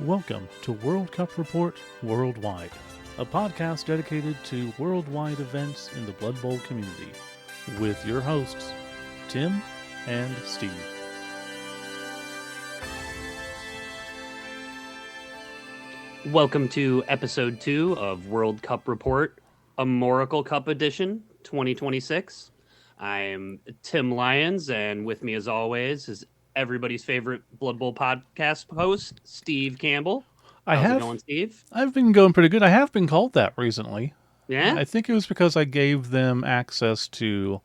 Welcome to World Cup Report Worldwide, a podcast dedicated to worldwide events in the Blood Bowl community, with your hosts, Tim and Steve. Welcome to episode 2 of World Cup Report, Amorical Cup Edition 2026. I'm Tim Lyons, and with me, as always, is everybody's favorite Blood Bowl podcast host, Steve Campbell. How's it going, Steve? I've been going pretty good. I have been called that recently. Yeah? I think it was because I gave them access to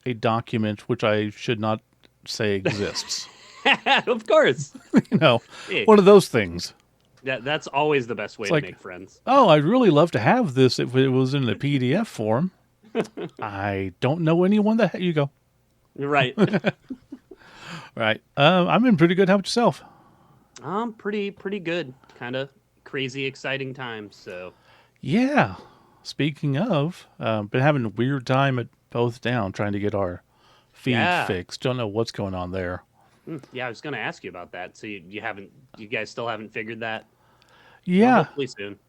a document which I should not say exists. Of course. Hey, one of those things. That's always the best way to make friends. Oh, I'd really love to have this if it was in a PDF form. I don't know anyone that... You go. Right. Right. I've been pretty good. How about yourself? Pretty good. Kind of crazy, exciting times. So. Yeah. Speaking of, been having a weird time at both down trying to get our feed fixed. Don't know what's going on there. Yeah, I was going to ask you about that. So you guys still haven't figured that? Yeah. Well, hopefully soon.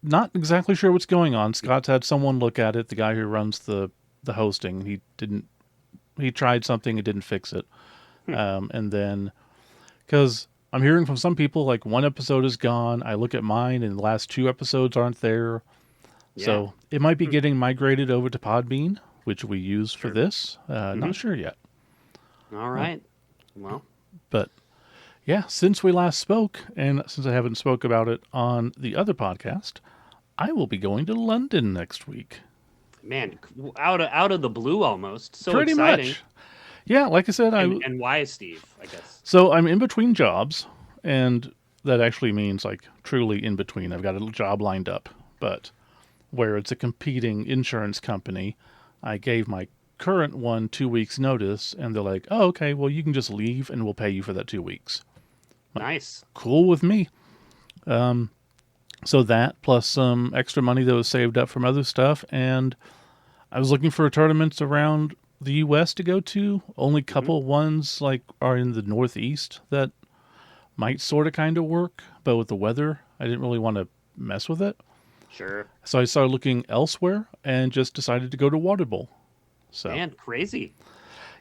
Not exactly sure what's going on. Scott's had someone look at it. The guy who runs the hosting, he tried something and didn't fix it. And then, because I'm hearing from some people, like one episode is gone. I look at mine and the last 2 episodes aren't there. Yeah. So it might be getting migrated over to Podbean, which we use for this. Not sure yet. All right. Well. But yeah, since we last spoke, and since I haven't spoke about it on the other podcast, I will be going to London next week. Man, out of the blue almost. So pretty exciting. Much. Yeah, like I said, and why, Steve? I guess. So I'm in between jobs, and that actually means like truly in between. I've got a job lined up, but where it's a competing insurance company, I gave my current one 2 weeks notice, and they're like, "Oh, okay, well you can just leave, and we'll pay you for that 2 weeks." Nice. Cool with me. So that plus some extra money that was saved up from other stuff, and I was looking for tournaments around the U.S. to go to. Only couple ones like are in the Northeast that might sort of kind of work, but with the weather, I didn't really want to mess with it. Sure. So I started looking elsewhere and just decided to go to Water Bowl. So man, crazy.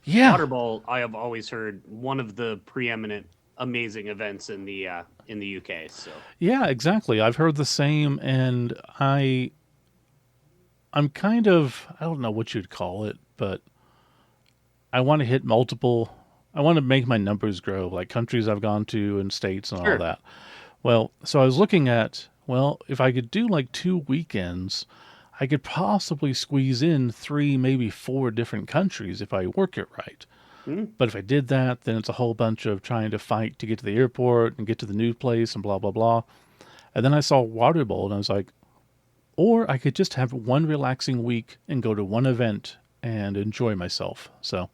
Yeah, Water Bowl. I have always heard one of the preeminent, amazing events in the UK. So yeah, exactly. I've heard the same, and I'm kind of, I don't know what you'd call it, but I want to hit multiple. I want to make my numbers grow, like countries I've gone to and states and all that. Well, so I was looking at, if I could do like 2 weekends, I could possibly squeeze in 3, maybe 4 different countries if I work it right. But if I did that, then it's a whole bunch of trying to fight to get to the airport and get to the new place and blah, blah, blah. And then I saw Water Bowl and I was like, or I could just have one relaxing week and go to one event and enjoy myself. So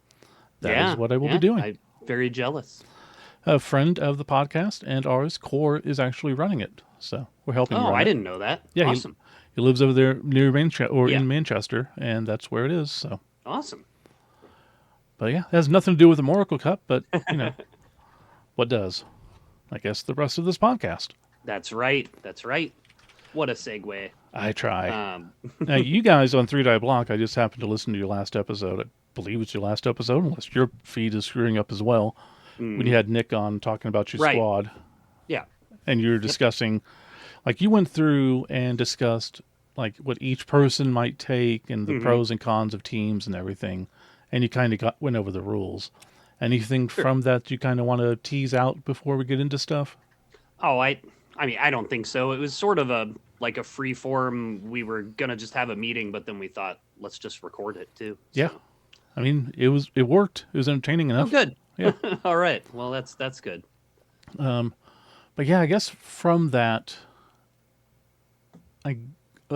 that is what I will be doing. I'm very jealous. A friend of the podcast and ours, Core, is actually running it. So we're helping him. Oh, I didn't know that. Yeah, awesome. He lives over there near Manchester, or in Manchester, and that's where it is. So awesome. But yeah, it has nothing to do with the Amorical Cup, but what does? I guess the rest of this podcast. That's right. What a segue. I try. Now, you guys on 3 Die Block, I just happened to listen to your last episode. I believe it's your last episode, unless your feed is screwing up as well. When you had Nick on talking about your squad. Yeah. And you were discussing, like you went through and discussed like what each person might take and the pros and cons of teams and everything. And you kind of went over the rules. Anything from that you kind of want to tease out before we get into stuff? Oh, I mean, I don't think so. It was sort of a free form. We were gonna just have a meeting, but then we thought, let's just record it too. So. Yeah, I mean, it worked. It was entertaining enough. Oh, good. Yeah. All right. Well, that's good. But yeah, I guess from that, I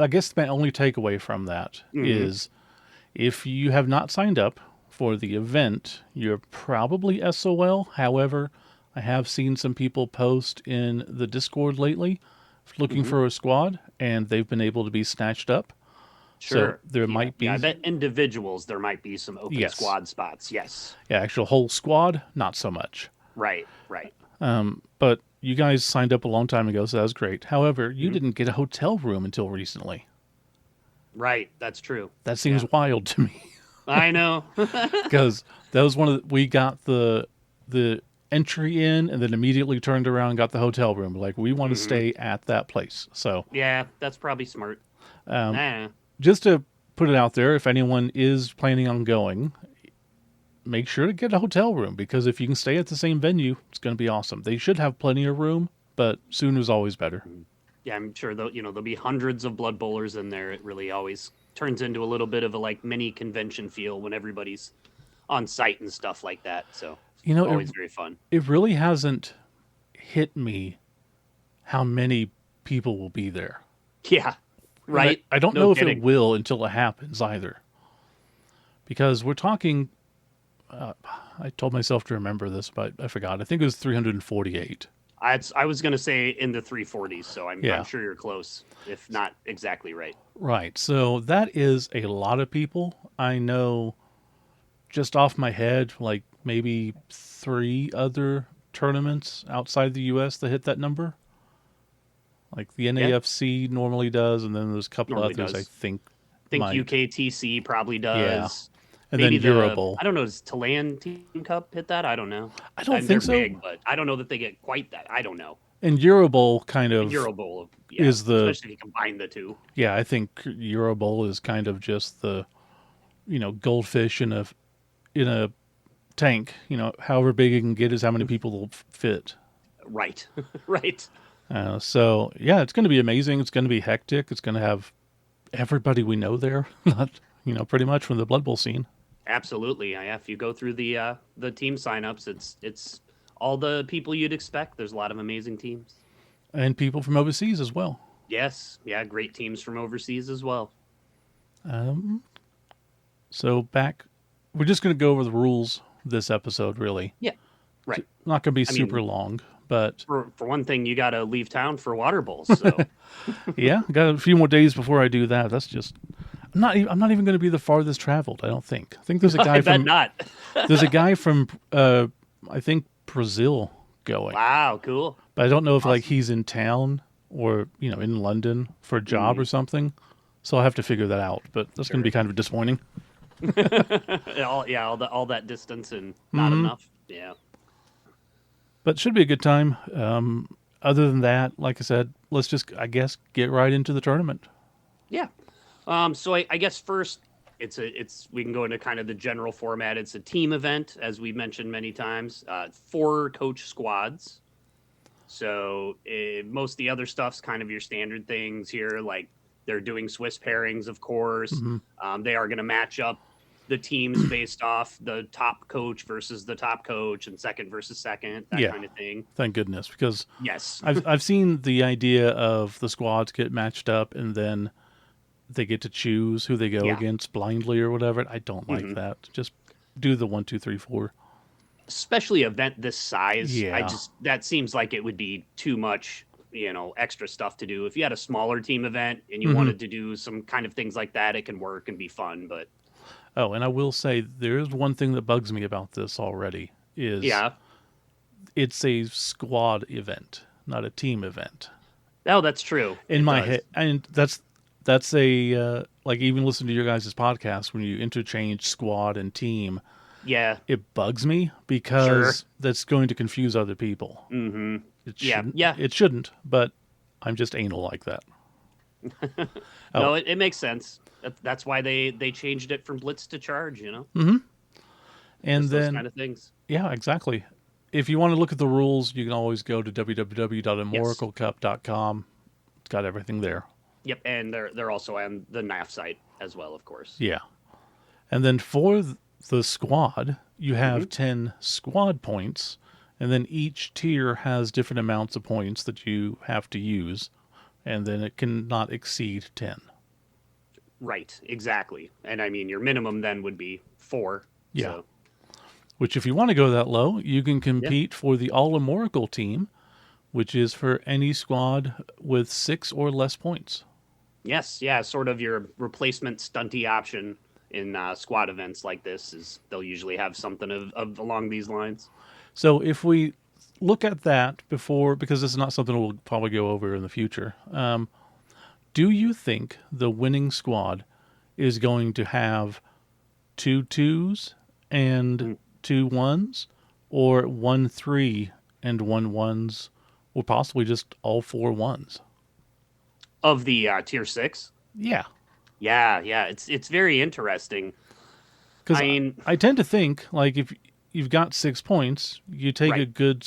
guess my only takeaway from that is, if you have not signed up for the event, you're probably SOL. However, I have seen some people post in the Discord lately looking for a squad, and they've been able to be snatched up. Sure. So there might be... Yeah, I bet individuals, there might be some open squad spots, yes. Yeah, actual whole squad, not so much. Right. But you guys signed up a long time ago, so that was great. However, you Mhm. didn't get a hotel room until recently. Right, that's true. That seems Yeah, wild to me I know. because that was one of we got the entry in and then immediately turned around and got the hotel room. Like we want to hmm stay at that place. So Yeah, that's probably smart. um, Nah. just to put it out there, if anyone is planning on going, make sure to get a hotel room because if you can stay at the same venue, it's going to be awesome. They should have plenty of room, but soon is always better. Mhm. Yeah, I'm sure there'll be hundreds of blood bowlers in there. It really always turns into a little bit of a like mini convention feel when everybody's on site and stuff like that. So You know, always very fun. it really hasn't hit me how many people will be there. Yeah, And right. I don't No know if it kidding. will until it happens either. Because we're talking, I told myself to remember this, but I forgot. I think it was 348. I was gonna say in the 340s, so I'm Yeah, sure you're close, if not exactly right. right. So that is a lot of people. I know just off my head, like maybe three other tournaments outside the U.S. that hit that number. Like the Yeah, NAFC normally does, and then there's a couple normally others I does. think Think might. UKTC probably Yeah, does. and then Maybe Eurobowl. I don't know, does Talan Team Cup hit that? I don't know. I don't They're think so. big, but I don't know that they get quite that. I don't know. And Eurobowl kind And of Euro Bowl, yeah, is the especially if you combine the two. yeah. I think Eurobowl is kind of just the goldfish in a tank. However big it can get is how many people will fit. Right, right. So yeah, it's going to be amazing. It's going to be hectic. It's going to have everybody we know there. Not pretty much from the Blood Bowl scene Absolutely. Yeah, if you go through the team signups, it's all the people you'd expect. There's a lot of amazing teams. and people from overseas as well. Yes, yeah, great teams from overseas as well. Um, so back, we're just going to go over the rules this episode. Really, Yeah, right. not going to be I super mean, long, but for one thing, you got to leave town for water bowls. So yeah, got a few more days before I do that. That's just I'm not even going to be the farthest traveled. I don't think. I think I bet not. there's a guy from I think Brazil going, Wow, cool, but I don't know if like awesome. he's in town or in London for a job Mm, or something. So I'll have to figure that out. But that's going to be sure. kind of disappointing. All that distance and not Hmm. enough. Yeah, But it should be a good time. Other than that, like I said, let's just I guess get right into the tournament. yeah. So I guess first it's we can go into kind of the general format. It's a team event, as we mentioned many times. Four coach squads. So most of the other stuff's kind of your standard things here, like they're doing Swiss pairings, of course. Hmm. They are going to match up the teams based off the top coach versus the top coach and second versus second, that Yeah, kind of thing. thank goodness because Yes. I've seen the idea of the squads get matched up and then they get to choose who they go Yeah. against blindly or whatever. I don't like hmm that. Just do the 1, 2, 3, 4. Especially event this size, Yeah. that seems like it would be too much, extra stuff to do. If you had a smaller team event and you Hmm. wanted to do some kind of things like that, it can work and be fun. But Oh, and I will say there is one thing that bugs me about this already is yeah, it's a squad event, not a team event. oh, that's true. In It my head, does. and that's a like even listen to your guys' podcast when you interchange squad and team, Yeah, it bugs me sure. because that's going to confuse other people. hmm It Yeah, shouldn't. yeah. It shouldn't, but I'm just anal like that. Oh, No, it makes sense. That's why they changed it from blitz to charge. hmm and Just those then kind of things. yeah, exactly. If you want to look at the rules, you can always go to Yes. www.amoricalcup.com. It's got everything there. Yep, and they're also on the NAF site as well, of course. Yeah. And then for the squad, you hmm have 10 squad points, and then each tier has different amounts of points that you have to use, and then it cannot exceed 10. Right, exactly. And I mean, your minimum then would be four. Yeah. So Which, if you want to go that low, you can yeah, compete for the All Amorical team, which is for any squad with 6 or less points. yes, yeah, sort of your replacement stunty option in squad events like this is they'll usually have something of along these lines. So if we look at that before, because this is not something we'll probably go over in the future. Do you think the winning squad is going to have two twos and Mm. two ones, or one three and one ones, or possibly just all four ones? Of the tier 6? Yeah, Yeah, yeah, it's very interesting. because I mean, I tend to think like if you've got 6 points, you take a right. good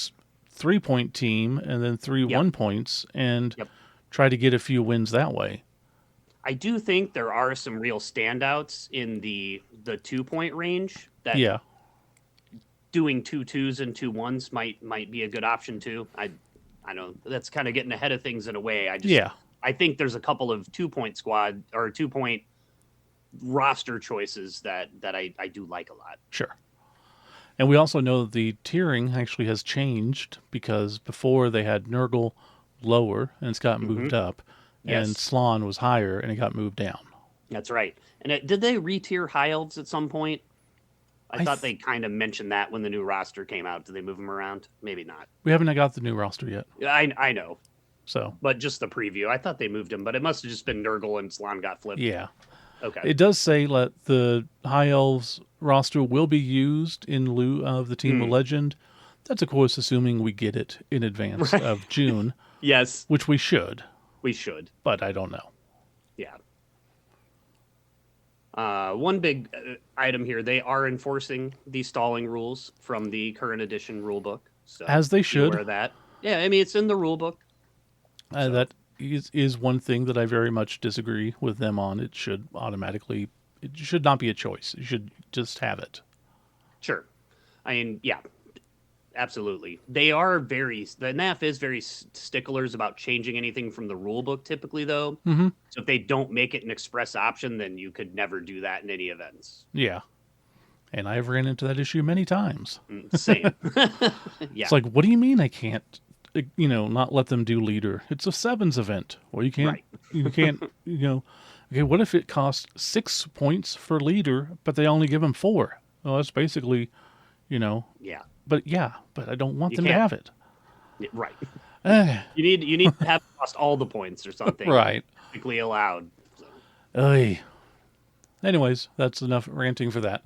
3 point team and then three Yep. 1 points and Yep. try to get a few wins that way. I do think there are some real standouts in the 2 point range that Yeah, doing two twos and two ones might be a good option too. I know that's kind of getting ahead of things in a way. yeah, I think there's a couple of 2 point squad or 2 point roster choices that I do like a lot. sure. And we also know that the tiering actually has changed because before they had Nurgle lower and it's got Hmm. moved up, and Yes, Slan was higher and it got moved down. that's right. And did they re-tier high elves at some point? I I thought th- they kind of mentioned that when the new roster came out. Did they move them around? Maybe not. we haven't got the new roster yet, I know, so but just the preview. I thought they moved him, but it must have just been Nurgle and Slan got flipped. yeah. Okay. It does say that the High Elves roster will be used in lieu of the Team of Mm. Legend. That's, of course, assuming we get it in advance Right. of June, Yes, which we should, we should. but I don't know. Yeah. One big item here, they are enforcing the stalling rules from the current edition rulebook. So As they be aware should. of that. Yeah, I mean, it's in the rulebook. So, That is one thing that I very much disagree with them on. It should not be a choice. You should just have it. sure. I mean, yeah, absolutely. They are the NAF is very sticklers about changing anything from the rulebook typically, though. Mm-hmm. So if they don't make it an express option, then you could never do that in any events. Yeah. And I've ran into that issue many times. Same. It's Yeah, like, what do you mean I can't, not let them do leader? It's a sevens event. Well, right. you can't, okay, what if it costs 6 points for leader, but they only give them four? Well, that's basically, you know, Yeah, but I don't want you them to can't. have it. Right. Eh, You need to have lost all the points or something right. technically allowed. So, Oy. Anyways, that's enough ranting for that.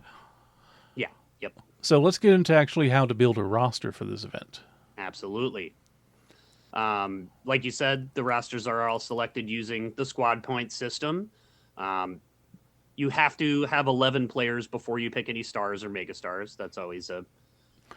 yeah. Yep. So let's get into actually how to build a roster for this event. Absolutely. Like you said, the rosters are all selected using the squad point system. Um, you have to have 11 players before you pick any stars or mega stars. That's always a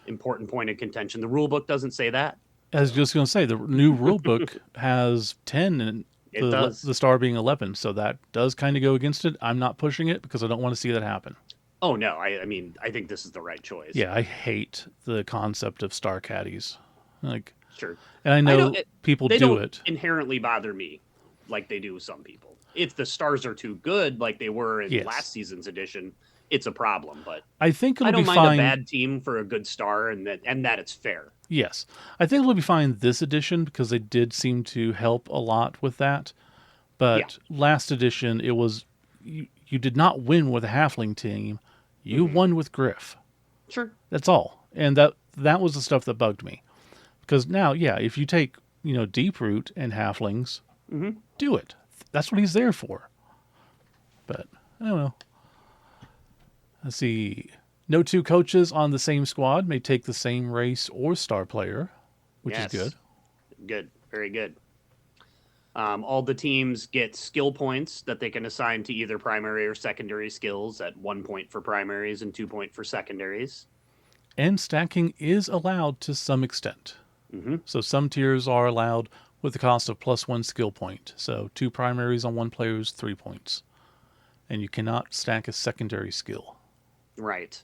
important point of contention. The rule book doesn't say that. I was So just going to say the new rule book has 10 and it does. the star being 11, so that does kind of go against it. I'm not pushing it because I don't want to see that happen. Oh no, I mean I think this is the right choice. Yeah, I hate the concept of star caddies. Like, Sure. and I I don't know people they do don't it. inherently bother me like they do with some people. If the stars are too good, like they were in Yes. last season's edition, it's a problem. But I think I it'll be don't mind a fine. bad team for a good star, and that it's fair. Yes. I think it'll be fine this edition because they did seem to help a lot with that. Yeah. But last edition, it was you did not win with a halfling team. You Hmm. won with Griff. Sure. That's all. And that was the stuff that bugged me. Because now, yeah, if you take, Deep Root and halflings, Hmm. do it. That's what he's there for. But I don't know. Let's see. No two coaches on the same squad may take the same race or star player, which is good. Yes. Good. Very good. All the teams get skill points that they can assign to either primary or secondary skills at 1 point for primaries and 2 point for secondaries. And stacking is allowed to some extent. Hmm. So some tiers are allowed with the cost of +1 skill point. So two primaries on one player is 3 points. And you cannot stack a secondary skill. Right.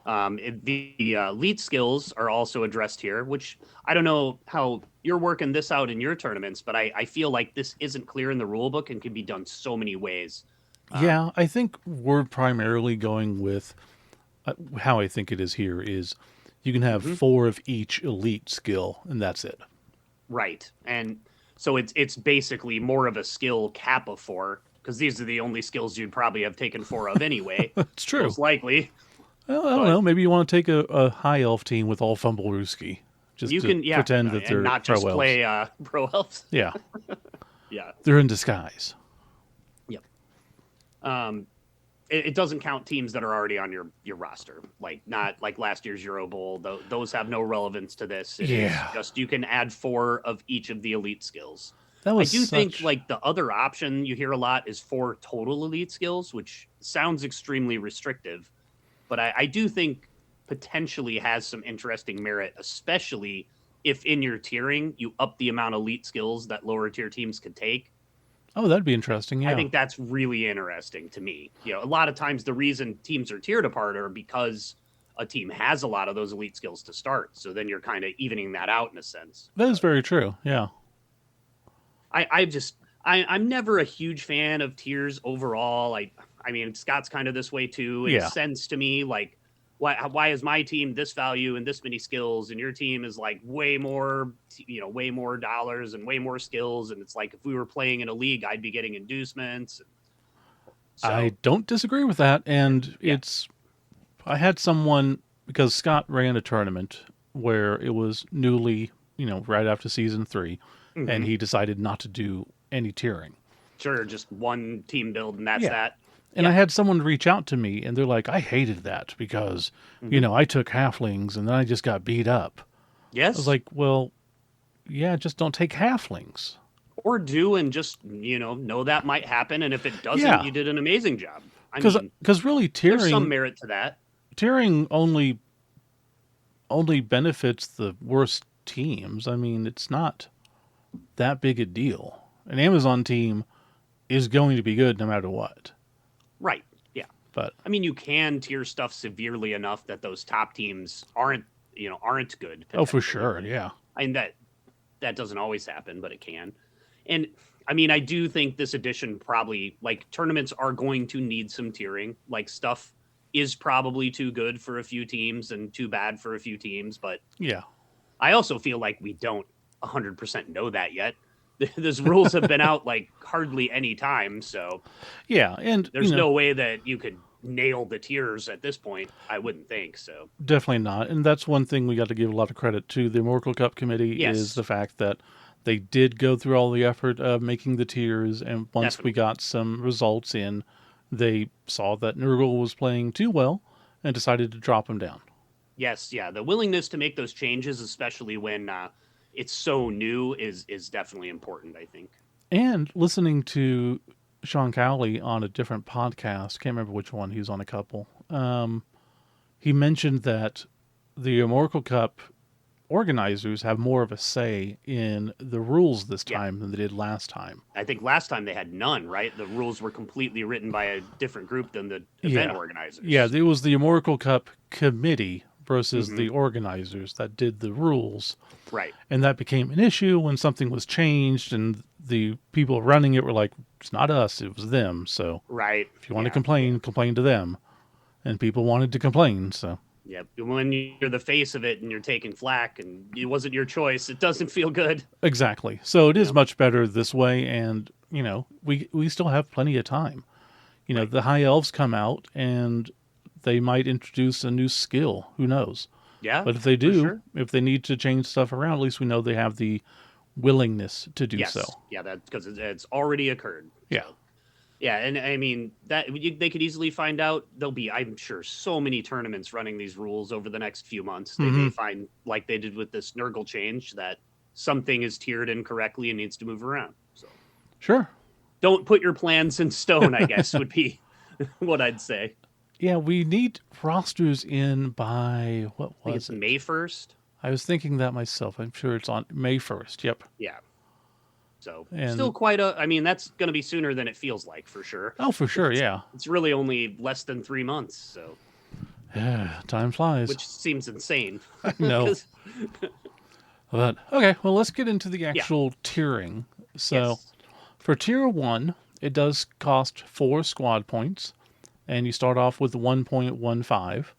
The elite skills are also addressed here, which I don't know how you're working this out in your tournaments, but I feel like this isn't clear in the rule book and can be done so many ways. Um, Yeah, I think we're primarily going with how I think it is here is you can have mhm, four of each elite skill, and that's it. right, and so it's basically more of a skill cap of four because these are the only skills you'd probably have taken four of anyway, It's true. most likely. Well, I don't But know. Maybe you want to take a high elf team with all Fumblerooski. just You to can, yeah, pretend that and they're not pro just elves. play pro elves. Yeah, Yeah. they're in disguise. Yep. Um, it doesn't count teams that are already on your roster, like not like last year's Euro Bowl. Those have no relevance to this. It is Yeah, just you can add 4 of each of the elite skills. that I was do think such. like the other option you hear a lot is 4 total elite skills, which sounds extremely restrictive, but I do think potentially has some interesting merit, especially if in your tiering you up the amount of elite skills that lower tier teams could take. Oh, that'd be interesting. I Yeah, think that's really interesting to me. A lot of times the reason teams are tiered apart are because a team has a lot of those elite skills to start. So then you're kind of evening that out in a sense. that is But very true. Yeah, I'm never a huge fan of tiers overall. I mean Scott's kind of this way too, in a yeah. sense to me. Like why is my team this value and this many skills, and your team is like way more, way more dollars and way more skills? And it's like if we were playing in a league, I'd be getting inducements. I So don't disagree with that, and yeah. it's. I had someone because Scott ran a tournament where it was newly, right after season 3, and Hmm. he decided not to do any tiering. Sure, just one team build and that's Yeah. that. And I Yeah. had someone reach out to me, and they're like, I hated that because, Hmm. I took halflings and then I just got beat up. I was Yes, like, well, yeah, just don't take halflings. or do and just know that might happen, and if it doesn't, Yeah, you did an amazing job. I because mean, really there's some tiering merit to that. tiering only benefits the worst teams. I mean, it's not that big a deal. An Amazon team is going to be good no matter what. Right. Yeah. But I mean, you can tier stuff severely enough that those top teams aren't good oh, for potentially. sure, But yeah, I mean that doesn't always happen, but it can. And I mean, I do think this edition probably, like, tournaments are going to need some tiering. Like, stuff is probably too good for a few teams and too bad for a few teams. But yeah, I also feel like we don't 100% know that yet. Those rules have been out like hardly any time. So yeah, and there's no way that you could nail the tiers at this point. I wouldn't think so. definitely not. And that's one thing we got to give a lot of credit to the Amorical Cup committee is Yes, the fact that they did go through all the effort of making the tiers, and once we definitely. got some results in, they saw that Nurgle was playing too well and decided to drop him down. Yes, yeah. The willingness to make those changes, especially when it's so new, is definitely important. I think. And listening to Sean Cowley on a different podcast, can't remember which one, he was on a couple. He mentioned that the Amorical Cup organizers have more of a say in the rules this Yeah, time than they did last time. I think last time they had none. Right, the rules were completely written by a different group than the event Yeah. Yeah, organizers. it was the Amorical Cup committee versus Hmm. the organizers that did the rules. Right. And that became an issue when something was changed and the people running it were like, it's not us, it was them. So Right. if you want to Yeah. complain, complain to them. And people wanted to complain. So Yeah. When you're the face of it and you're taking flack and it wasn't your choice, it doesn't feel good. exactly. So it You is know. much better this way. And, we still have plenty of time. Right. The high elves come out and they might introduce a new skill. Who knows? Yeah. But if they For do, sure. if they need to change stuff around, at least we know they have the willingness to do so. Yes. Yeah. That's because it's already occurred. Yeah. So. Yeah, and I mean they could easily find out. There'll be, I'm sure, so many tournaments running these rules over the next few months. They Hmm. may find, like they did with this Nurgle change, that something is tiered incorrectly and needs to move around. So Sure. don't put your plans in stone, I guess would be what I'd say. Yeah, we need rosters in by what I think was it's it? May 1st. I was thinking that myself. I'm sure it's on May 1st. Yep. Yeah. So still And quite a. I mean, that's going to be sooner than it feels like for sure. oh, for sure, yeah. It's really only less than 3 months, so Yeah, time flies. which seems insane. I know. 'Cause- But okay, well, let's get into the yeah. actual tiering. So Yes. for tier 1, it does cost 4 squad points, and you start off with 1.15.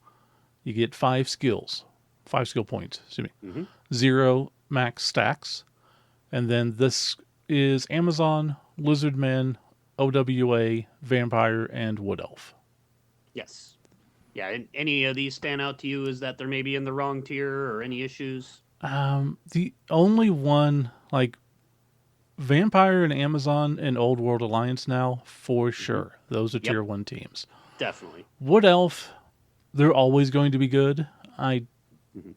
You get 5 skills, 5 skill points, excuse me. Hmm. 0 max stacks, and then this is Amazon, Lizardmen, OWA, Vampire, and Wood Elf. Yes. Yeah. And any of these stand out to you? Is that they're maybe in the wrong tier or any issues? The only one like Vampire and Amazon and Old World Alliance now for Hmm. sure. Those are Yep, tier one teams. definitely. Wood Elf, they're always going to be good. I Hmm.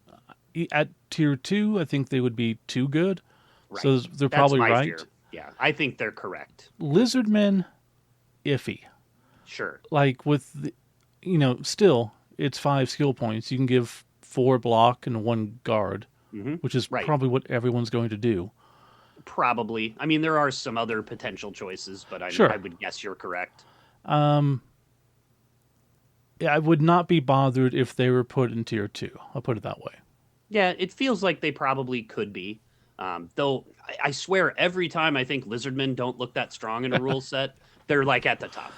at tier two, I think they would be too good. Right. So they're That's probably my right. fear. Yeah, I think they're correct. Lizardmen, iffy. Sure. Like with still it's 5 skill points. You can give 4 block and 1 guard, Hmm. which is Right. probably what everyone's going to do. Probably. I mean, there are some other potential choices, but I Sure. would guess you're correct. Um, I would not be bothered if they were put in tier two. I'll put it that way. Yeah, it feels like they probably could be. Though I swear every time I think lizardmen don't look that strong in a rule set, they're like at the top.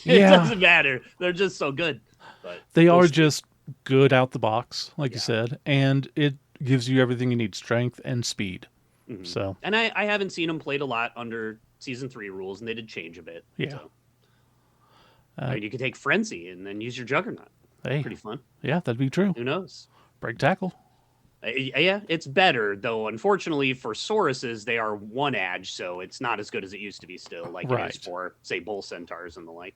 It Yeah, doesn't matter. They're just so good. But they we'll are see. just good out the box, like you Yeah. said, and it gives you everything you need: strength and speed. Hmm. So And I haven't seen them played a lot under season three rules, and they did change a bit. yeah, So I uh, mean, you could take frenzy and then use your juggernaut. hey, Pretty fun. yeah, that'd be true. Who knows? Break tackle. Yeah, it's better though. Unfortunately for Sauruses, they are one edge, so it's not as good as it used to be. Still, like it is Right. for say bull centaurs and the like.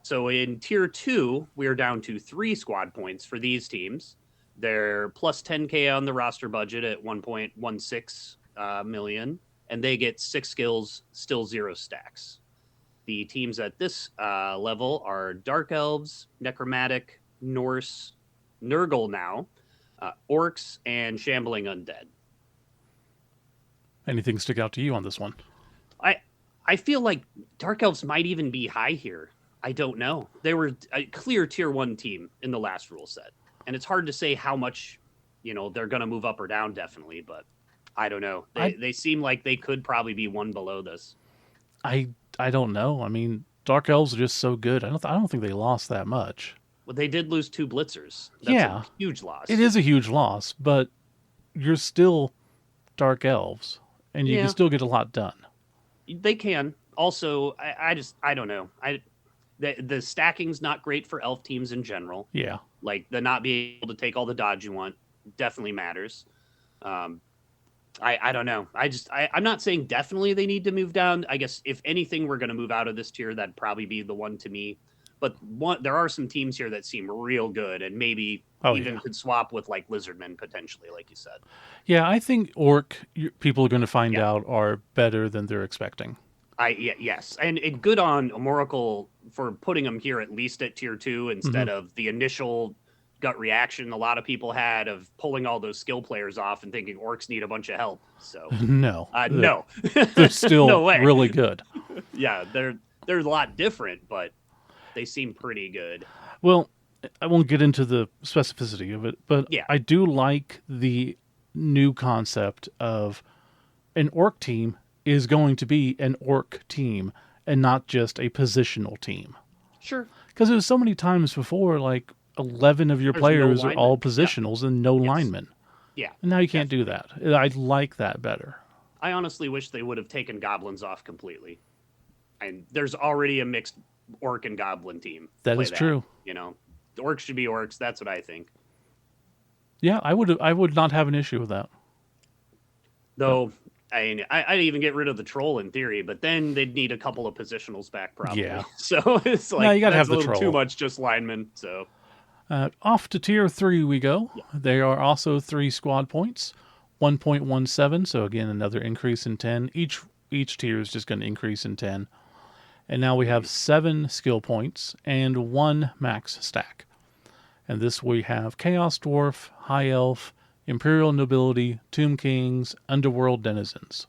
So in tier two, we're down to 3 squad points for these teams. They're plus 10K on the roster budget at 1.16 million, and they get 6 skills, still 0 stacks. The teams at this level are Dark Elves, Necromantic, Norse, Nurgle now, Orcs, and Shambling Undead. Anything stick out to you on this one? I I feel like Dark Elves might even be high here. I don't know. They were a clear tier one team in the last rule set, and it's hard to say how much they're going to move up or down. Definitely, but I don't know. They I they seem like they could probably be one below this. I I don't know. I mean, Dark Elves are just so good. I don't think they lost that much. But they did lose 2 blitzers. That's a Yeah, huge it loss. is a huge loss, but you're still Dark Elves, and you can Yeah, still get a lot done. they can. Also, I don't know. The stacking's not great for elf teams in general. Yeah, Like the not being able to take all the dodge you want definitely matters. Um, I don't know. I'm not saying definitely they need to move down. I guess if anything, we're going to move out of this tier. That'd probably be the one to me. But there are some teams here that seem real good, and maybe oh even yeah, could swap with like Lizardmen potentially, like you said. yeah. I think people are going to find Yeah, out are better than they're expecting. yes, and good on Amorical for putting them here at least at tier two Hmm. instead of the initial gut reaction a lot of people had of pulling all those skill players off and thinking orcs need a bunch of help. So No, no, they're no still way. really good. Yeah, they're a lot different, but they seem pretty good. Well, I won't get into the specificity of it, but Yeah, I do like the new concept of an orc team is going to be an orc team and not just a positional team. sure. Because there's so many times before, like 11 of your There's no players are all linemen. Yeah. positionals and no Yes. linemen. Yeah. And now you can't do Definitely. that. I like that better. I honestly wish they would have taken goblins off completely. And there's already a mixed orc and goblin team. That Play is that. true. The orcs should be orcs. That's what I think. Yeah, I would not have an issue with that. But Though I'd even get rid of the troll in theory, but then they'd need a couple of positionals back yeah. probably. So it's No, like you got to that's have a the little too troll. much just linemen. So Off to tier 3 we go. yeah. They are also 3 squad points, 1.17. So again, another increase in 10. Each tier is just going to increase in 10. And now we have Mhm. 7 skill points and 1 max stack. And this we have Chaos Dwarf, High Elf, Imperial Nobility, Tomb Kings, Underworld Denizens.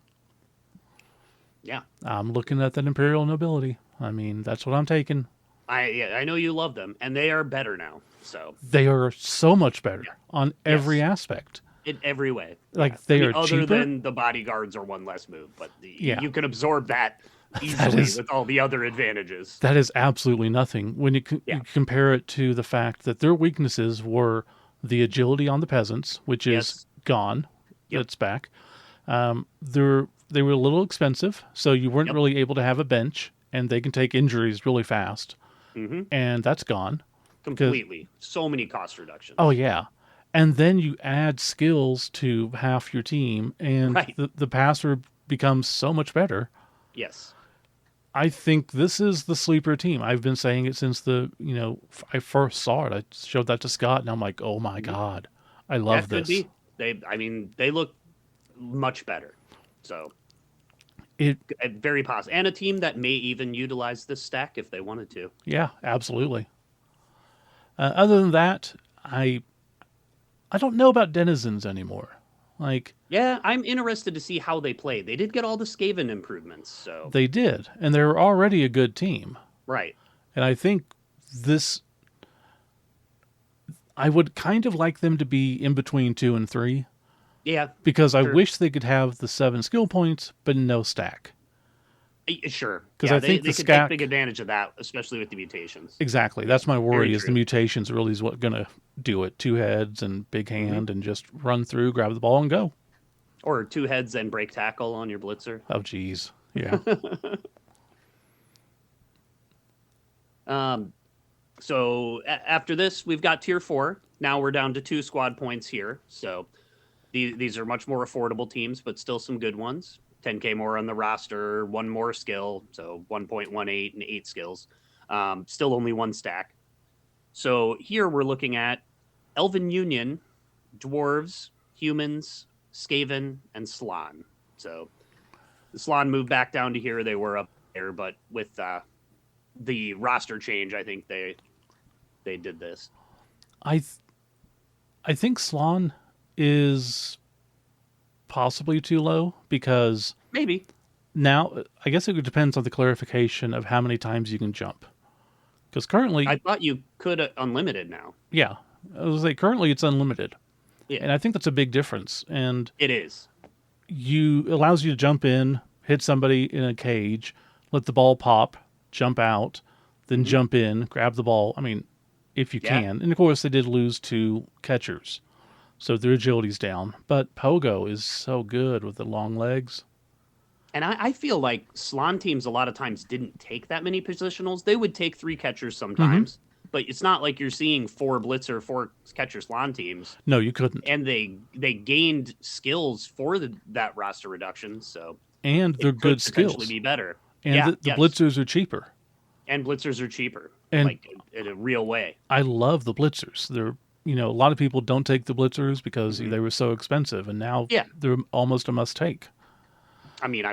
Yeah. I'm looking at that Imperial Nobility. I mean, that's what I'm taking. I know you love them, and they are better now. So They are so much better yeah. on every Yes. aspect. In every way. Yeah. Like, I they mean, are other cheaper. than the bodyguards are one less move, but Yeah, you can absorb that that easily is with all the other advantages. that is absolutely nothing when Yeah. you compare it to the fact that their weaknesses were the agility on the peasants, which is Yes. gone. Yep. It's back. They were a little expensive, so you weren't Yep. really able to have a bench, and they can take injuries really fast, Hmm. and that's gone. Because Completely. So many cost oh reductions. yeah, and then you add skills to half your team, and Right. the passer becomes so much better. Yes. I think this is the sleeper team. I've been saying it since I first saw it. I showed that to Scott, and I'm like, oh my Mhm. god, I love That could this. be. I mean, they look much better. So It very possible, and a team that may even utilize this stack if they wanted to. Yeah, absolutely. Other than that, I don't know about denizens anymore. Like Yeah, I'm interested to see how they play. They did get all the Skaven improvements, so they did, and they were already a good team. right. And I think this, I would kind of like them to be in between 2 and 3 Yeah, because I sure. wish they could have the 7 skill points, but no stack. Sure. Because Yeah, I they, think the they could take big stack, advantage of that, especially with the mutations. exactly. Yeah, That's my very worry is the true. mutations really is what going to do it. 2 heads and big Hmm. hand and just run through, grab the ball and go. Or two heads and break tackle on your blitzer. Oh, geez. Yeah. um, so after this, we've got tier 4. Now we're down to 2 squad points here. So these are much more affordable teams, but still some good ones. 10K more on the roster, one more skill, so 1.18 and 8 skills. Still only one stack. So here we're looking at Elven Union, Dwarves, Humans, Skaven, and Slan. So the Slan moved back down to here. They were up there, but with the roster change, I think they did this. I th- I think Slan is possibly too low because Maybe. now I guess it depends on the clarification of how many times you can jump. Because I currently, thought you could unlimited now. yeah, I was like currently it's unlimited, Yeah, and I think that's a big difference. And it is. you allows you to jump in, hit somebody in a cage, let the ball pop, jump out, then Mm-hmm. jump in, grab the ball. I mean, if you Yeah. can. And of course, they did lose 2 catchers, so their agility's down. But Pogo is so good with the long legs. And I feel like Slan teams a lot of times didn't take that many positionals. They would take 3 catchers Mm-hmm. sometimes, but it's not like you're seeing 4 blitzer, 4 catcher Slan teams. No, you couldn't. And they gained skills for that roster reduction, so And it they're could good potentially skills. be better. And Yeah, the yes. blitzers are cheaper. And blitzers are cheaper, And like in a real way. I love the blitzers. They're a lot of people don't take the blitzers because Hmm. they were so expensive, and now Yeah, they're almost a must take. I mean,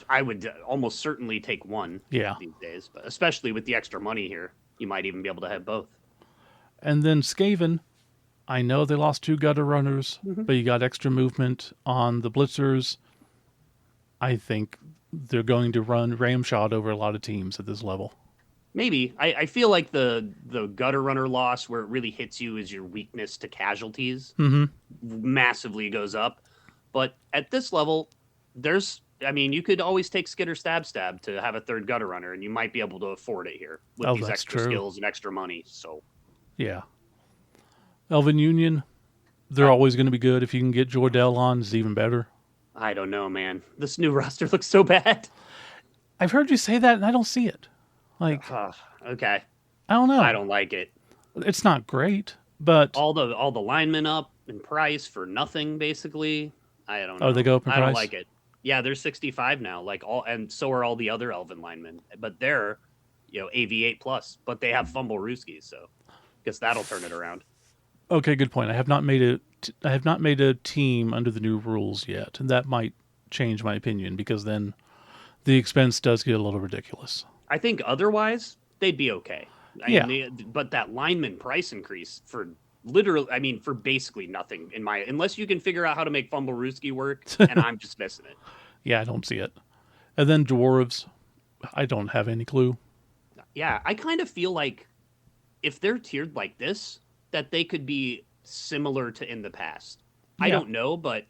I would almost certainly take one Yeah. these days, but especially with the extra money here, you might even be able to have both. And then Skaven, I know they lost 2 gutter runners, Hmm. but you got extra movement on the blitzers. I think they're going to run ramshot over a lot of teams at this level. Maybe I feel like the gutter runner loss where it really hits you is your weakness to casualties Mm-hmm. massively goes up. But at this level, I mean, you could always take Skitter Stab to have a third gutter runner, and you might be able to afford it here with Oh, these that's extra true. skills and extra money. So Yeah. Elven Union, they're I, always going to be good. If you can get Jordell on, it's even better. I don't know, man. This new roster looks so bad. I've heard you say that, and I don't see it. Like, Okay, I don't I know. don't like it. It's not great, but All the linemen up in price for nothing, basically. I don't oh, they know. go up in I don't price. like it. Yeah, they're 65 now, like all, and so are all the other Elven linemen. But they're, AV8 plus, but they have fumble Rooskies, so guess that'll turn it around. Okay, good point. I have not made a team under the new rules yet, and that might change my opinion because then the expense does get a little ridiculous. I think otherwise they'd be okay. I mean, Yeah, but that lineman price increase for literally, I mean, for basically nothing in my, unless you can figure out how to make fumble Rooski work, and I'm just missing it. yeah, I don't see it. And then dwarves, I don't have any clue. Yeah, I kind of feel like if they're tiered like this, that they could be similar to in the past. I Yeah. don't know, but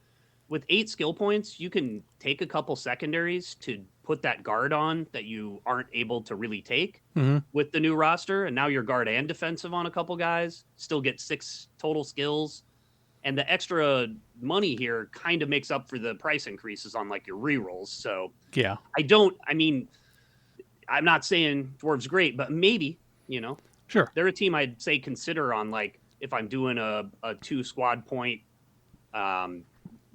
with 8 skill points, you can take a couple secondaries to put that guard on that you aren't able to really take Hmm. with the new roster. And now you're guard and defensive on a couple guys, still get 6 total skills. And the extra money here kind of makes up for the price increases on like your rerolls. So Yeah. I mean, I'm not saying Dwarves great, but maybe, Sure. they're a team I'd say consider on like if I'm doing a 2 squad point um,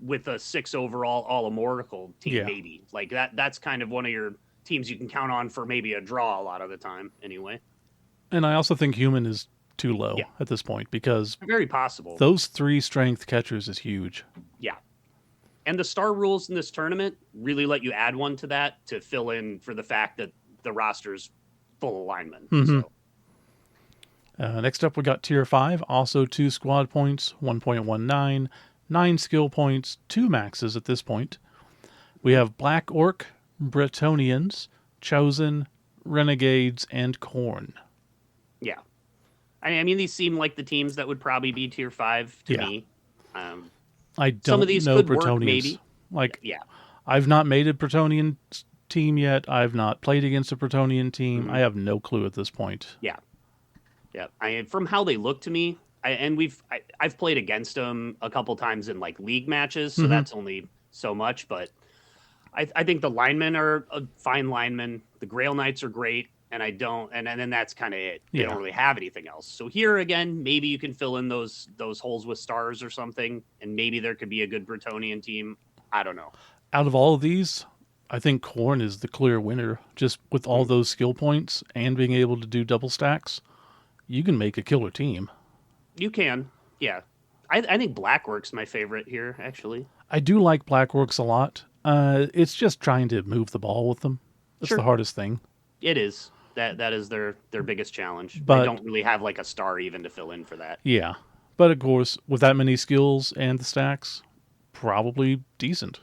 with a 6 overall all Amorical team, Yeah. maybe like that's kind of one of your teams you can count on for maybe a draw a lot of the time anyway. And I also think human is too Yeah, low at this point because very possible. those 3 strength catchers is huge. Yeah. And the star rules in this tournament really let you add one to that to fill in for the fact that the roster's full alignment. Mm-hmm. So, Next up, we got Tier 5, also 2 squad points, 1.19, 9 skill points, 2 maxes at this point. We have Black Orc, Bretonians, Chosen, Renegades, and Khorne. yeah. I mean, these seem like the teams that would probably be tier 5 to Yeah. me. Um, I some of don't these know could work, Bretonians. maybe. Like, Yeah. I've not made a Bretonian team yet. I've not played against a Bretonian team. Mhm. I have no clue at this point. Yeah. Yeah. From how they look to me, I've played against them a couple times in like league matches, so Mm-hmm. that's only so much. But I think the linemen are a fine linemen. The Grail Knights are great, and I don't, and then that's kind of it. They Yeah. don't really have anything else. So here again, maybe you can fill in those holes with stars or something, and maybe there could be a good Bretonian team. I don't know. Out of all of these, I think Khorne is the clear winner. Just with all those skill points and being able to do double stacks, you can make a killer team. You can, yeah. I think Blackwork's my favorite here, actually. I do like Blackworks a lot. It's just trying to move the ball with them. That's Sure, the hardest thing. it is. That is their biggest challenge. They But don't really have like a star even to fill in for that. yeah, but of course, with that many skills and the stacks, probably decent.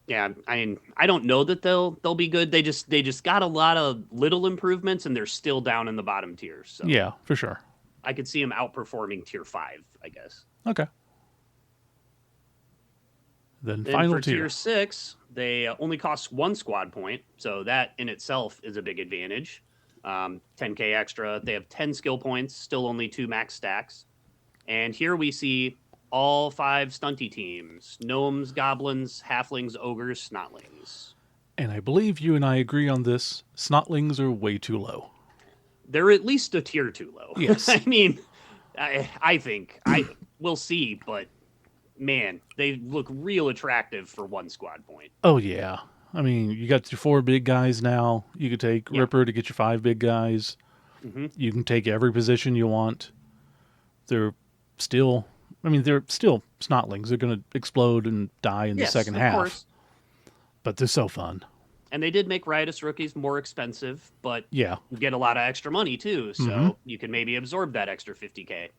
Yeah, I mean, I don't know that they'll be good. They just got a lot of little improvements, and they're still down in the bottom tiers. So Yeah, for sure. I could see them outperforming tier 5, I guess. Okay. Then Then final for tier. tier 6, they only cost 1 squad point, so that in itself is a big advantage. 10k extra. They have 10 skill points, still only 2 max stacks. And here we see all 5 stunty teams: gnomes, goblins, halflings, ogres, snotlings. And I believe you and I agree on this. Snotlings are way too low. They're at least a tier too low. Yes. I mean, I think we'll see, but man, they look real attractive for 1 squad point. Oh, yeah. I mean, you got your 4 big guys now. You could take Ripper to get your 5 big guys. Mm-hmm. You can take every position you want. They're still snotlings. They're going to explode and die in the second half. Course. But they're so fun. And they did make Riotous Rookies more expensive, but Yeah. you get a lot of extra money too, so you can maybe absorb that extra 50k.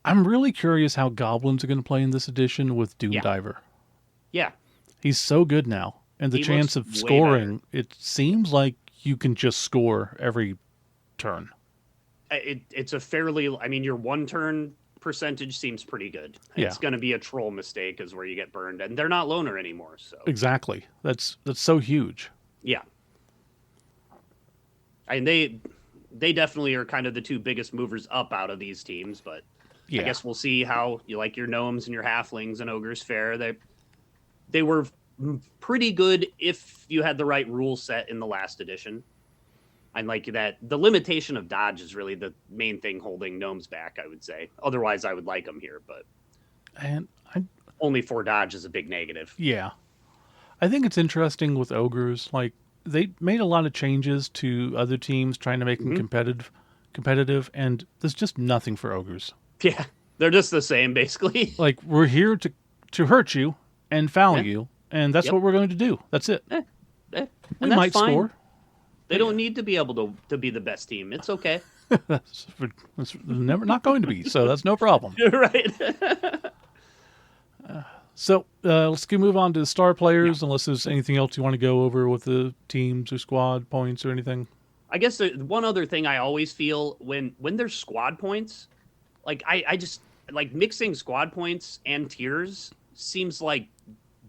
I'm really curious how goblins are going to play in this edition with Doomdiver. Yeah. He's so good now. And the He chance looks of way scoring, it seems like you can just score every turn. It's a fairly, I mean, your 1 turn percentage seems pretty good. Yeah. It's going to be a troll mistake is where you get burned, and they're not loner anymore, so. Exactly. That's so huge. Yeah. And they definitely are kind of the 2 biggest movers up out of these teams, but Yeah. I guess we'll see how you like your gnomes and your halflings and ogres fare. They were pretty good if you had the right rule set in the last edition. I like that the limitation of dodge is really the main thing holding gnomes back, I would say. Otherwise, I would like them here, but And only 4 dodge is a big negative. yeah. I think it's interesting with ogres. Like, they made a lot of changes to other teams trying to make them competitive, and there's just nothing for ogres. Yeah, they're just the same, basically. Like, we're here to hurt you and foul you, and that's what we're going to do. That's it. And We that's might fine. score. They don't need to be able to be the best team. It's okay. That's never not going to be, so that's no problem. You're right. So let's move on to the star players, unless there's anything else you want to go over with the teams or squad points or anything. I guess one other thing I always feel when there's squad points, like I just like mixing squad points and tiers seems like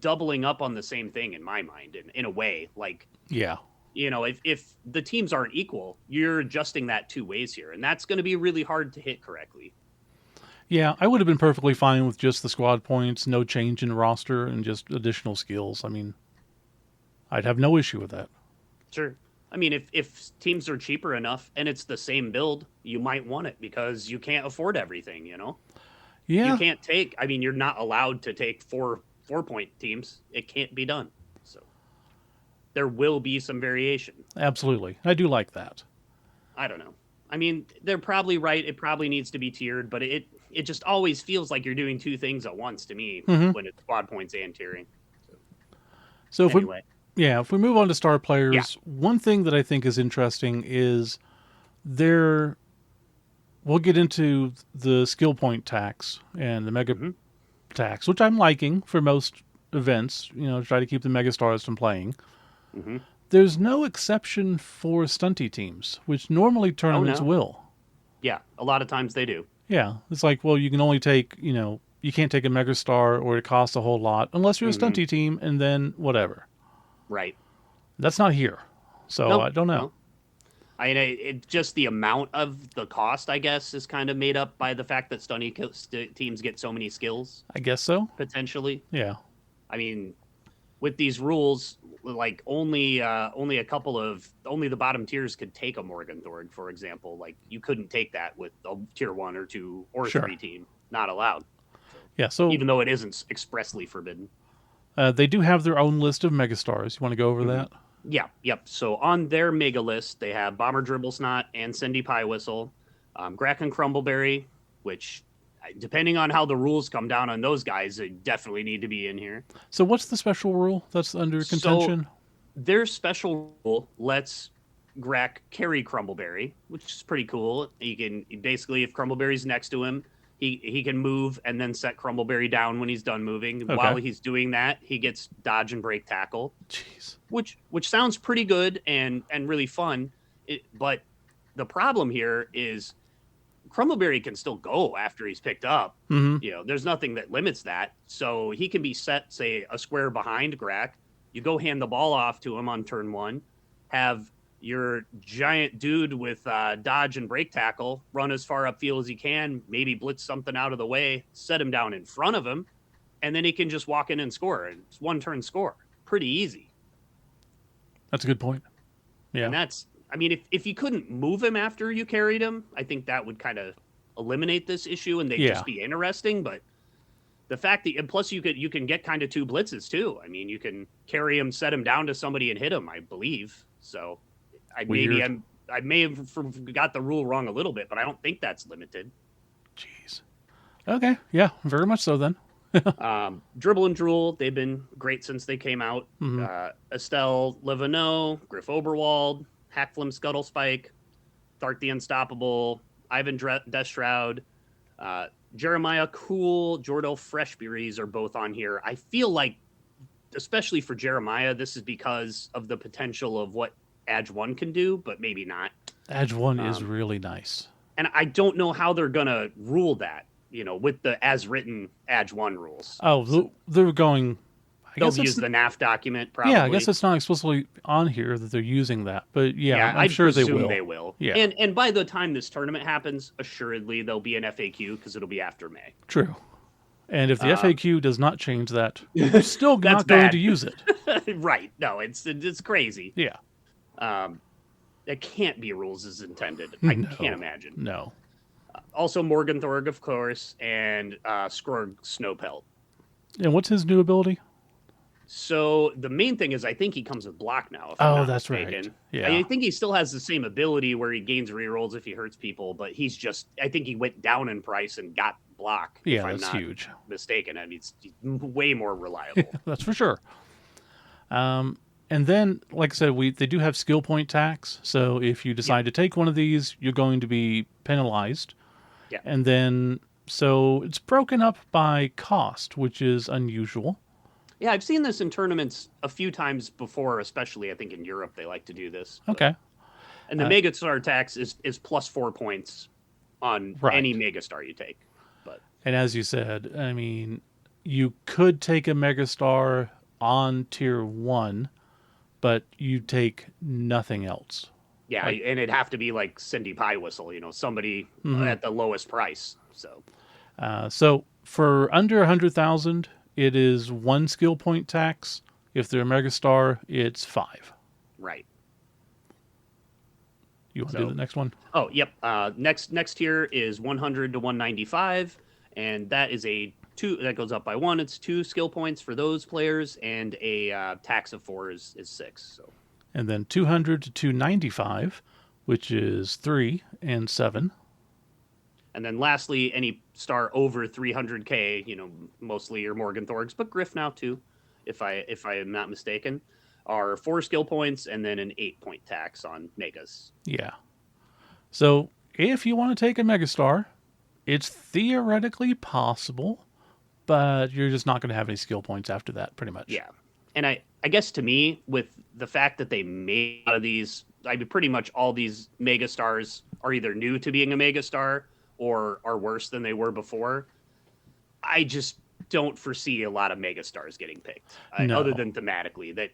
doubling up on the same thing in my mind in a way. Like, Yeah. you know, if the teams aren't equal, you're adjusting that 2 ways here, and that's going to be really hard to hit correctly. Yeah, I would have been perfectly fine with just the squad points, no change in roster, and just additional skills. I mean, I'd have no issue with that. Sure. I mean, if teams are cheaper enough and it's the same build, you might want it because you can't afford everything. You Yeah, can't take. I mean, you're not allowed to take 4 point teams. It can't be done. So there will be some variation. absolutely. I do like that. I don't know. I mean, they're probably right. It probably needs to be tiered, but it just always feels like you're doing two things at once to me Hmm. when it's squad points and tiering. So So if we, anyway, yeah, if we move on to star yeah. players, one thing that I think is interesting is there. We'll get into the skill point tax and the mega Hmm. tax, which I'm liking for most events. Try to keep the mega stars from playing. Hmm. There's no exception for stunty teams, which normally Oh tournaments no. will. Yeah, a lot of times they do. Yeah, it's like, well, you can only take, you can't take a megastar or it costs a whole lot unless you're a Hmm. stunty team and then whatever. Right. That's not here. So I Nope. don't know. No. Just the amount of the cost, I guess, is kind of made up by the fact that teams get so many skills I guess so. potentially. Yeah. I mean, with these rules, like only a couple of only the bottom tiers could take a Morgan Thorg, for example. Like you couldn't take that with a tier 1 or 2 or 3 Sure. team, not allowed. So Yeah. So even though it isn't expressly forbidden. they do have their own list of megastars. You want to go over Hmm. that? Yeah, yep. So on their mega list, they have Bomber Dribblesnot and Cindy Pie Whistle, Gracken Crumbleberry, which, depending on how the rules come down on those guys, they definitely need to be in here. So what's the special rule that's under So contention? their special rule lets Grack carry Crumbleberry, which is pretty cool. He can basically, if Crumbleberry's next to him, he can move and then set Crumbleberry down when he's done moving. While Okay. he's doing that, he gets dodge and break tackle, Jeez. which sounds pretty good and really fun. But the problem here is Crumbleberry can still go after he's picked up. Mm-hmm. There's nothing that limits that. So he can be set, say, a square behind Grack. You go hand the ball off to him on turn 1, have your giant dude with dodge and break tackle run as far upfield as he can, maybe blitz something out of the way, set him down in front of him, and then he can just walk in and score. It's one turn score. Pretty easy. That's a good point. Yeah. And I mean, if you couldn't move him after you carried him, I think that would kind of eliminate this issue and they'd Yeah. just be interesting. But the fact that, and plus you can get kind of 2 blitzes too. I mean, you can carry him, set him down to somebody and hit him, I believe. So Weird. I may have got the rule wrong a little bit, but I don't think that's limited. Jeez. Okay. Yeah. Very much so then. Dribble and Drool, they've been great since they came out. Mm-hmm. Estelle Livano, Griff Oberwald, Hackflim Scuttlespike, Thark the Unstoppable, Ivan Deathshroud, Jeremiah Cool, Jordal Freshberries are both on here. I feel like, especially for Jeremiah, this is because of the potential of what Edge 1 can do, but maybe not. Edge 1 is Um, really nice. And I don't know how they're going to rule that, with the as written Edge 1 rules. Oh, So they're going. I they'll guess use it's the NAF document, probably. yeah. I guess it's not explicitly on here that they're using that, but yeah, Yeah, I'm I sure they presume will. they will. Yeah. And by the time this tournament happens, assuredly there'll be an FAQ because it'll be after May. True. And if the Um, FAQ does not change that, we're still That's not going bad. to use it. Right? No, it's crazy. Yeah. Um, it can't be rules as intended. I No. can't imagine. No. Also, Morgan Thorg, of course, and Skrorg Snowpelt. And what's his new ability? So the main thing is, I think he comes with block now. If I'm Oh, not that's mistaken. right. Yeah. I think he still has the same ability where he gains rerolls if he hurts people, but I think he went down in price and got block. Yeah, if I'm that's not huge. mistaken. I mean, it's way more reliable. That's for sure. And then, like I said, they do have skill point tax. So if you decide to take one of these, you're going to be penalized. Yeah. And then, so it's broken up by cost, which is unusual. Yeah, I've seen this in tournaments a few times before, especially I think in Europe they like to do this. Okay. And the Megastar tax is plus 4 points on Right. any Megastar you take. But And as you said, I mean, you could take a megastar on tier 1, but you take nothing else. yeah, Like- and it'd have to be like Cindy Pie Whistle, somebody Mhm. at the lowest price. So So for under 100,000, it is 1 skill point tax. If they're a megastar, it's 5. right. You want to do the So, next one? oh, yep. Next tier is 100 to 195, and that is a two that goes up by one. It's 2 skill points for those players, and a tax of 4 is 6. So, And then 200 to 295, which is 3 and 7. and then lastly, any star over 300k, mostly your Morgan Thorgs, but Griff now too, if I am not mistaken, are 4 skill points and then an 8 point tax on megas. Yeah. So if you want to take a megastar, it's theoretically possible, but you're just not going to have any skill points after that, pretty much. Yeah, and I guess to me, with the fact that they made a lot of these, I mean, pretty much all these mega stars are either new to being a mega star or are worse than they were before. I just don't foresee a lot of mega stars getting picked, other No. than thematically. That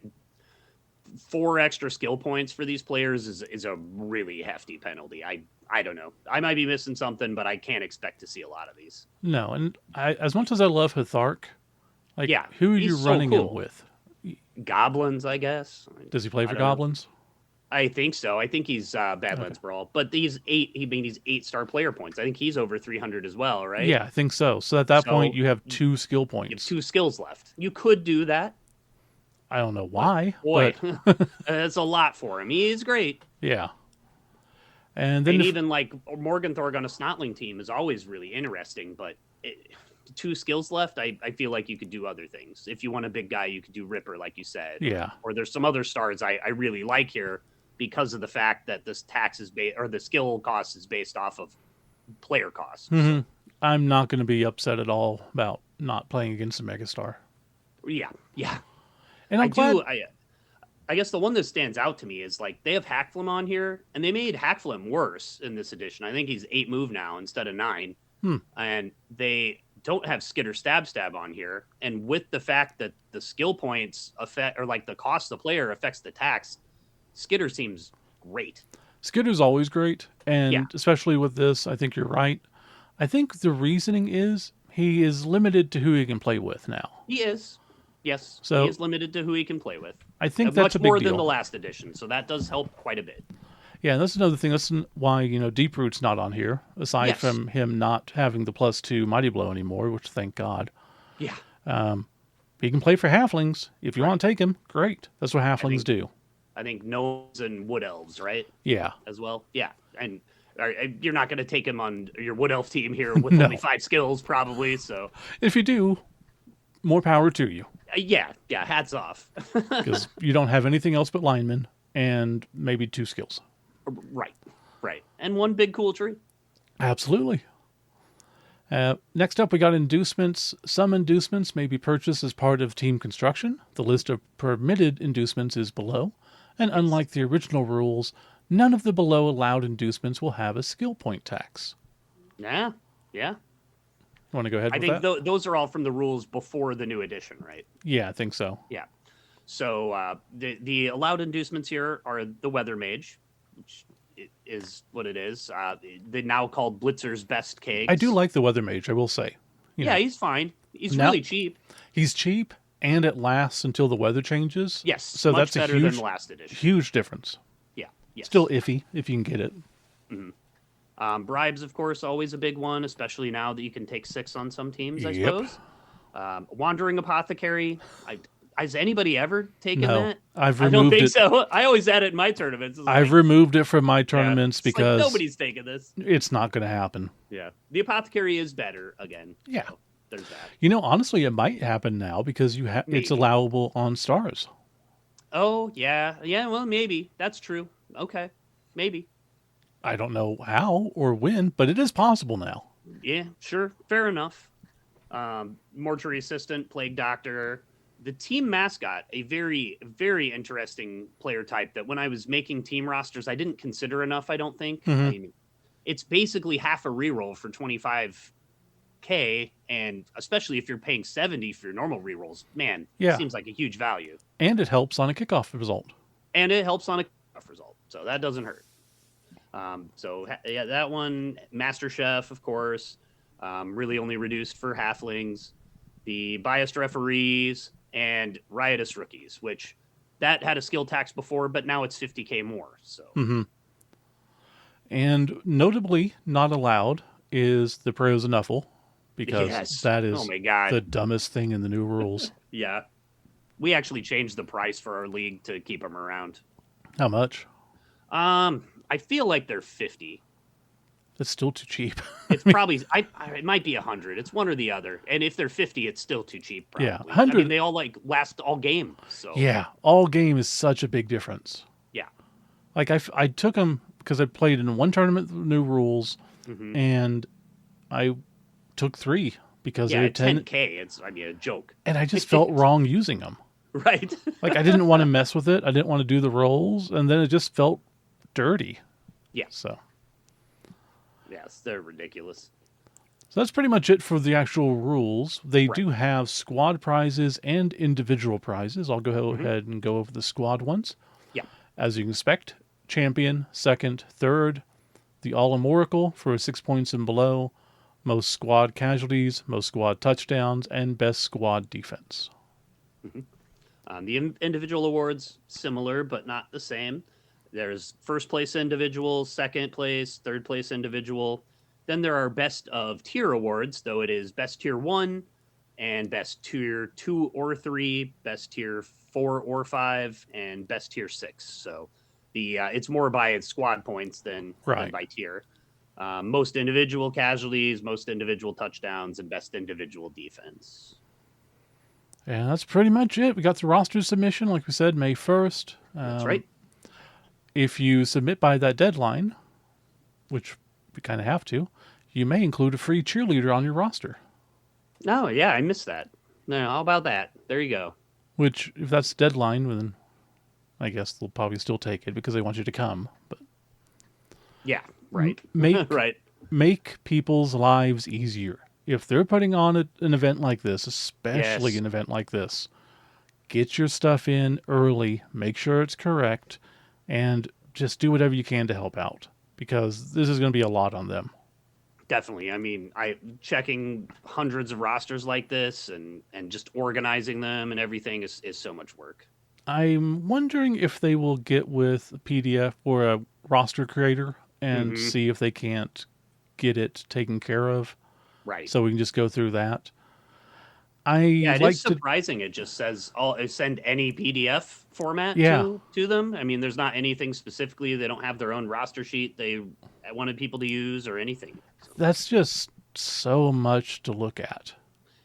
4 extra skill points for these players is a really hefty penalty. I don't know. I might be missing something, but I can't expect to see a lot of these. No. And as much as I love Hethark, like, Yeah, who are you he's so running him cool. with? Goblins, I guess. Does he play I for don't know. Goblins? I think so. I think he's Okay. Badlands Brawl, but these eight, he made these 8 star player points. I think he's over 300 as well, right? Yeah, I think so. So at that point, So you have you 2 skill have points. 2 skills left. You could do that, I don't know but why, boy, but that's a lot for him. He is great, yeah. And then and if even like Morgan Thorg on a Snotling team is always really interesting. But 2 skills left, I feel like you could do other things. If you want a big guy, you could do Ripper, like you said, yeah, or there's some other stars I really like here because of the fact that this tax is based, or the skill cost is based off of player cost. hmm So I'm not going to be upset at all about not playing against a megastar. yeah, yeah, And I I'm glad. do. I guess the one that stands out to me is like they have Hackflim on here, and they made Hackflim worse in this edition. I think he's 8 move now instead of 9, Hmm. and they don't have Skitter Stab on here. And with the fact that the skill points affect, or like the cost of the player affects the tax, Skitter seems great. Skitter's always great, Yeah, and especially with this, I think you're right. I think the reasoning is he is limited to who he can play with now. he is. Yes, he So is limited to who he can play with. I think that's a Much big more than the deal. last edition, so that does help quite a bit. Yeah, and that's another thing. That's why Deep Root's not on here, aside Yes. from him not having the +2 Mighty Blow anymore, which thank God. Yeah. He can play for halflings. If you Right. want to take him, great. That's what I halflings think do. I think gnomes and wood elves, right? Yeah. As well. Yeah, and you're not going to take him on your wood elf team here with only No. 5 skills, probably. So If you do, more power to you, yeah, hats off. because you don't have anything else but linemen and maybe 2 skills. Right, right, and one big cool tree. Absolutely. Next up, we got inducements. Some inducements may be purchased as part of team construction. The list of permitted inducements is below. And Yes. unlike the original rules, none of the below allowed inducements will have a skill point tax. Yeah, yeah. You want to go ahead I with think that? those are all from the rules before the new edition, right? Yeah, I think so. Yeah. So the allowed inducements here are the Weather Mage, which is what it is. They now called Blitzer's best I do kegs. like the Weather Mage, I will say. Yeah, he's fine. He's Now really cheap. he's cheap and it lasts until the weather changes. Yes, So much that's a better than the last edition. huge difference. Yeah, yes. Still iffy if you can get it. Bribes, of course, always a big one, especially now that you can take 6 on some teams, I Yep. suppose. Wandering Apothecary. Has anybody ever taken No, that? I've I don't removed think it. so. I always had it in my tournaments. It's I've like, removed it from my yeah, tournaments it's like because nobody's taking this. it's not going to happen. Yeah. The Apothecary is better again. Yeah. So there's that. Honestly, it might happen now because it's Maybe. allowable on stars. Oh, yeah. Yeah, well, maybe. That's true. Okay. Maybe. I don't know how or when, but it is possible now. Yeah, sure. Fair enough. Mortuary Assistant, Plague Doctor. The team mascot, a very, very interesting player type that when I was making team rosters, I didn't consider enough, I don't think. Mhm. I mean, it's basically half a reroll for 25K, and especially if you're paying 70 for your normal rerolls, man, Yeah. seems like a huge value. And it helps on a kickoff result. And it helps on a kickoff result, so that doesn't hurt. Yeah, that one, Master Chef, of course, really only reduced for halflings. The biased referees and riotous rookies, which that had a skill tax before, but now it's 50K more. So hmm And notably not allowed is the pros and knuffle, because Yes. that Oh is my God. the dumbest thing in the new rules. Yeah. We actually changed the price for our league to keep them around. How much? I feel like they're 50. That's still too cheap. It's probably it might be 100. It's one or the other. And if they're 50, it's still too cheap Yeah, probably. I mean, 100. they all like last all game. So, Yeah, all game is such a big difference. yeah. Like I took them because I played in one tournament with new rules, Mhm. and I took three because they Yeah, had at 10, 10K, it's I mean a joke. and I just felt wrong using them. Right. Like I didn't want to mess with it. I didn't want to do the rolls, and then it just felt dirty. Yeah. So Yes, they're ridiculous. So that's pretty much it for the actual rules. They Right. do have squad prizes and individual prizes. I'll go Mhm. ahead and go over the squad ones. Yeah. As you can expect, champion, second, third, the All-Amorical for 6 points and below, most squad casualties, most squad touchdowns, and best squad defense. Mhm. The individual awards similar but not the same. There's first place individual, second place, third place individual. Then there are best of tier awards, though it is best tier 1 and best tier 2 or 3, best tier 4 or 5 and best tier 6. So the it's more by squad points than Right. by tier. Most individual casualties, most individual touchdowns, and best individual defense. And that's pretty much it. We got the roster submission, like we said, May 1st. That's right. If you submit by that deadline, which we kind of have to, you may include a free cheerleader on your roster. Oh, yeah, I missed that. No, how about that? There you go. Which, if that's the deadline, then I guess they'll probably still take it because they want you to come. But Yeah, right. make right. make people's lives easier. If they're putting on an event like this, especially Yes. an event like this, get your stuff in early, make sure it's correct, and just do whatever you can to help out because this is going to be a lot on them. Definitely. I mean, I checking hundreds of rosters like this and just organizing them and everything is so much work. I'm wondering if they will get with a PDF or a roster creator and Mm-hmm. see if they can't get it taken care of Right. so we can just go through that. I Yeah, it like is to, surprising. It just says send any PDF format yeah, to them. I mean, there's not anything specifically. They don't have their own roster sheet they wanted people to use or anything. So, that's just so much to look at.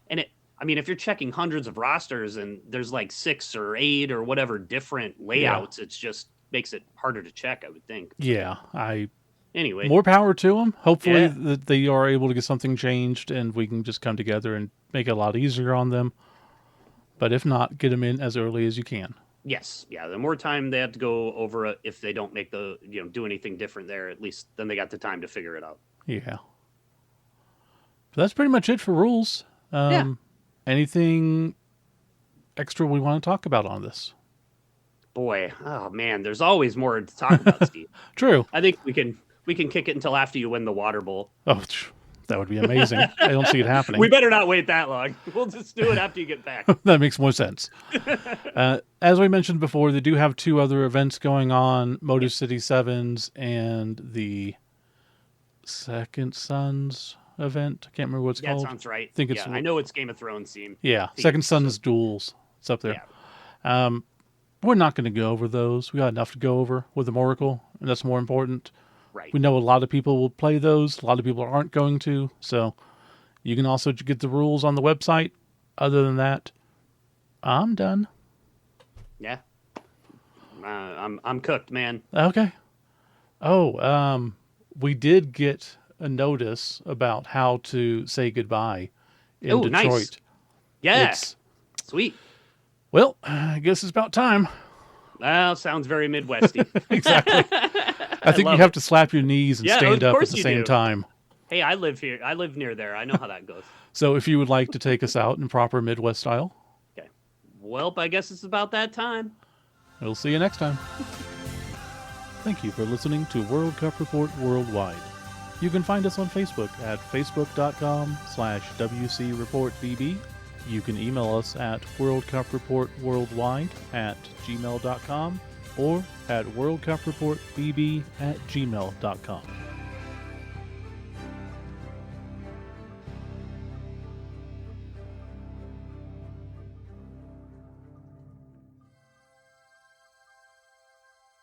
and I mean, if you're checking hundreds of rosters and there's like 6 or 8 or whatever different Yeah, layouts, it's just makes it harder to check, I would think. yeah. Anyway, More power to them. Hopefully yeah. that they are able to get something changed and we can just come together and make it a lot easier on them. But if not, get them in as early as you can. Yes, yeah. The more time they have to go over it, if they don't make do anything different there, at least then they got the time to figure it out. Yeah. But that's pretty much it for rules. Yeah. Anything extra we want to talk about on this? Boy, oh man, there's always more to talk about, Steve. True. I think we can kick it until after you win the water bowl. Oh, that would be amazing. I don't see it happening. We better not wait that long. We'll just do it after you get back. That makes more sense. As we mentioned before, they do have two other events going on: Motor City Sevens and the Second Sons event. I can't remember what it's That called. sounds right. I think it's I know it's Game of Thrones theme. yeah, Theme, Second so- Sons duels. It's up there. We're not going to go over those. We got enough to go over with the Amorical, and that's more important. Right. We know a lot of people will play those. A lot of people aren't going to. So you can also get the rules on the website. Other than that, I'm done. Yeah. I'm cooked, man. Okay. Oh, we did get a notice about how to say goodbye in Oh, Detroit. nice. Yeah. It's, Sweet. well, I guess it's about time. Well, sounds very Midwesty. Exactly. I think you love have to slap your knees and Yeah, stand of up at course the you same do. time. Hey, I live here. I live near there. I know how that goes. So if you would like to take us out in proper Midwest style, Okay. Well, I guess it's about that time. we'll see you next time. Thank you for listening to World Cup Report Worldwide. You can find us on Facebook at facebook.com/WC Report BB. You can email us at worldcupreportworldwide@gmail.com. or at worldcupreportbb@gmail.com.